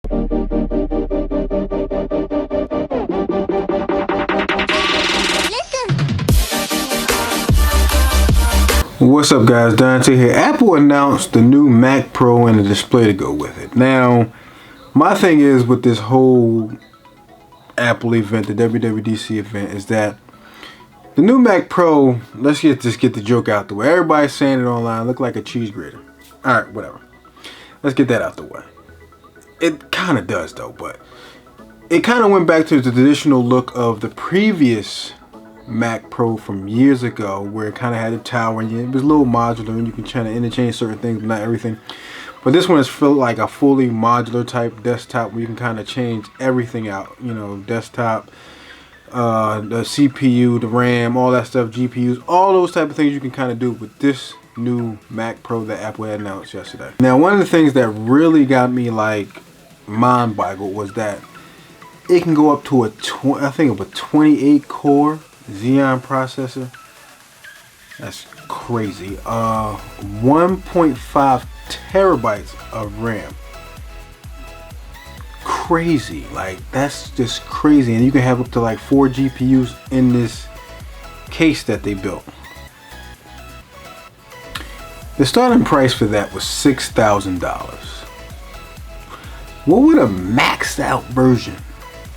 What's up guys, Dante here. Apple announced the new Mac Pro and a display to go with it. Now, my thing is with this whole Apple event, the WWDC event, is that the new Mac Pro, let's just get the joke out the way. Everybody's saying it online, look like a cheese grater. Alright, whatever. Let's get that out the way. It kind of does though, but it kind of went back to the traditional look of the previous Mac Pro from years ago, where it kind of had a tower and it was a little modular and you can try to interchange certain things, but not everything. But this one is felt like a fully modular type desktop where you can kind of change everything out. You know, desktop, the CPU, the RAM, all that stuff, GPUs, all those type of things you can kind of do with this new Mac Pro that Apple had announced yesterday. Now, one of the things that really got me like mind-boggled was that it can go up to a 28 core Xeon processor. That's crazy. 1.5 terabytes of RAM. Crazy. Like, that's just crazy. And you can have up to like 4 GPUs in this case that they built. The starting price for that was $6,000. What would a maxed out version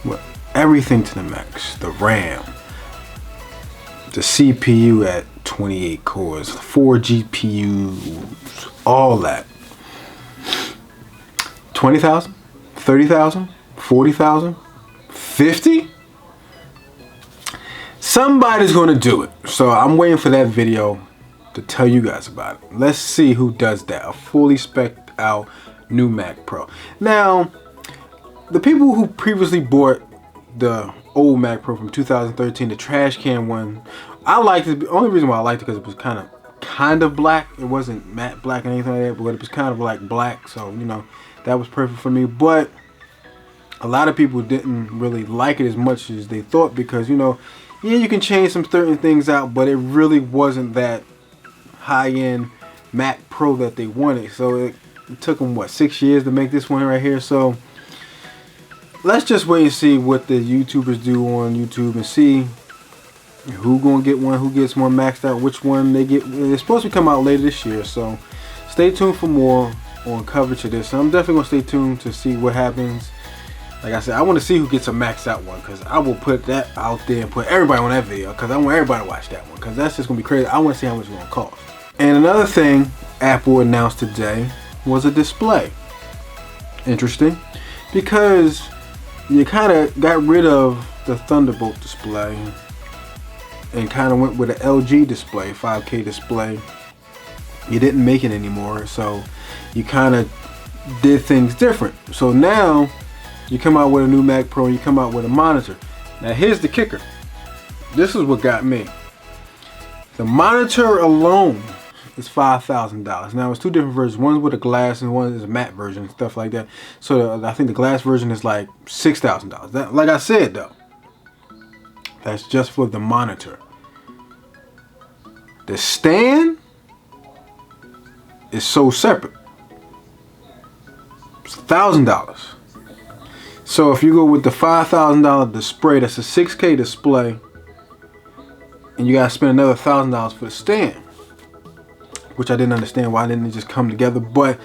with everything to the max, the RAM, the CPU at 28 cores, 4 GPUs, all that. 20,000, 30,000, 40,000, 50? Somebody's going to do it. So I'm waiting for that video to tell you guys about it. Let's see who does that. A fully spec'd out new Mac Pro. Now, the people who previously bought the old Mac Pro from 2013, the trash can one, I liked it. The only reason why I liked it because it was kind of black. It wasn't matte black or anything like that, but it was kind of like black, so you know that was perfect for me. But a lot of people didn't really like it as much as they thought, because you know, yeah, you can change some certain things out, but it really wasn't that high-end Mac Pro that they wanted. So it took them what, 6 years to make this one right here. So let's just wait and see what the YouTubers do on YouTube and see who gonna get one, who gets one maxed out, which one they get. It's supposed to come out later this year, so stay tuned for more on coverage of this. So I'm definitely gonna stay tuned to see what happens. Like I said, I want to see who gets a maxed out one, because I will put that out there and put everybody on that video, because I want everybody to watch that one, because that's just gonna be crazy. I want to see how much it's gonna cost. And another thing Apple announced today was a display. Interesting, because you kind of got rid of the Thunderbolt display and kind of went with an LG display, 5K display. You didn't make it anymore, so you kind of did things different. So now you come out with a new Mac Pro and you come out with a monitor. Now here's the kicker. This is what got me. The monitor alone is $5,000. Now it's two different versions. One's with a glass and one is a matte version and stuff like that. So I think the glass version is like $6,000. Like I said though, that's just for the monitor. The stand is so separate. It's $1,000. So if you go with the $5,000 display, that's a 6K display, and you gotta spend another $1,000 for the stand, which I didn't understand why didn't it just come together. But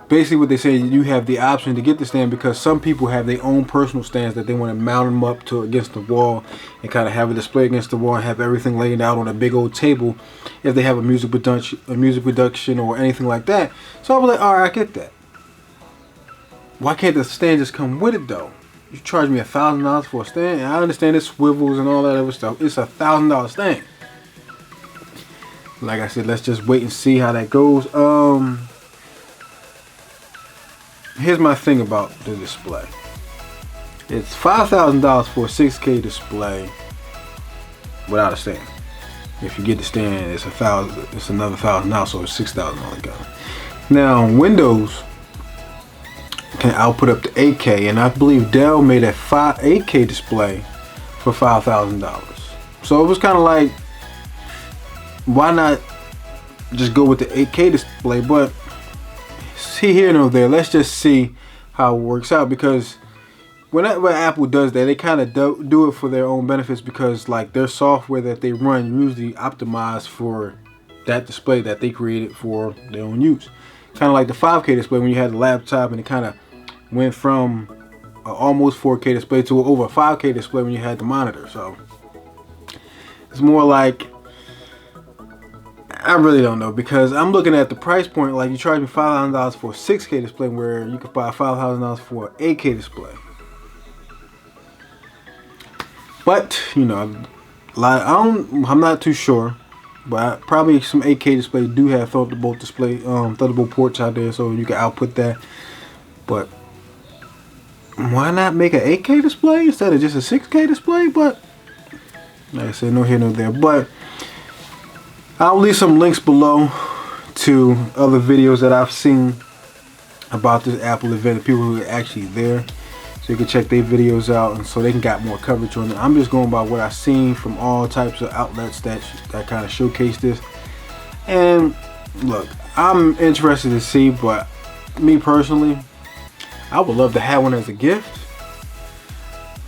basically what they say, you have the option to get the stand, because some people have their own personal stands that they want to mount them up to against the wall and kind of have a display against the wall and have everything laid out on a big old table if they have a music production or anything like that. So I was like, all right, I get that. Why can't the stand just come with it though? You charge me $1,000 for a stand, and I understand it swivels and all that other stuff. It's a $1,000 stand. Like I said, let's just wait and see how that goes. Here's my thing about the display. It's $5,000 for a 6K display without a stand. If you get the stand, it's it's another $1,000, so it's $6,000 altogether. Now Windows can output up to 8K, and I believe Dell made a 8K display for $5,000. So it was kind of like, why not just go with the 8K display? But see here and over there, let's just see how it works out, because whenever Apple does that, they kind of do it for their own benefits, because like their software that they run usually optimized for that display that they created for their own use. Kind of like the 5K display when you had the laptop, and it kind of went from an almost 4K display to over a 5K display when you had the monitor. So it's more like, I really don't know, because I'm looking at the price point. Like, you charge me $5,000 for a 6K display, where you could buy $5,000 for an 8K display. But you know, like, I'm not too sure, but probably some 8K displays do have Thunderbolt display, Thunderbolt ports out there, so you can output that. But why not make an 8K display instead of just a 6K display? But like I said, no here, no there. But I'll leave some links below to other videos that I've seen about this Apple event, the people who are actually there, so you can check their videos out, and so they can get more coverage on it. I'm just going by what I've seen from all types of outlets that kind of showcase this. And look, I'm interested to see, but me personally, I would love to have one as a gift.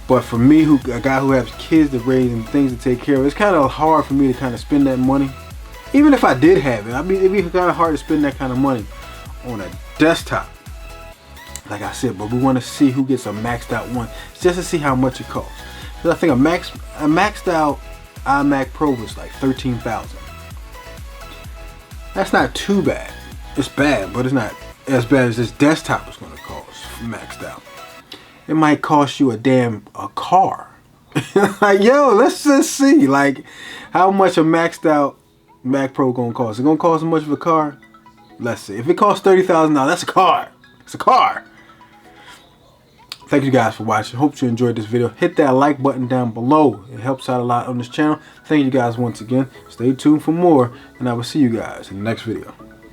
But for me, a guy who has kids to raise and things to take care of, it's kind of hard for me to kind of spend that money. Even if I did have it, I mean, it'd be kind of hard to spend that kind of money on a desktop. Like I said, but we want to see who gets a maxed out one, just to see how much it costs. Because I think a maxed out iMac Pro was like $13,000. That's not too bad. It's bad, but it's not as bad as this desktop is going to cost maxed out. It might cost you a car. Like, yo, let's just see like how much a maxed out Mac Pro gonna cost. It's gonna cost as much of a car. Let's see. If it costs $30,000, that's a car. It's a car. Thank you guys for watching. Hope you enjoyed this video. Hit that like button down below. It helps out a lot on this channel. Thank you guys once again. Stay tuned for more, and I will see you guys in the next video.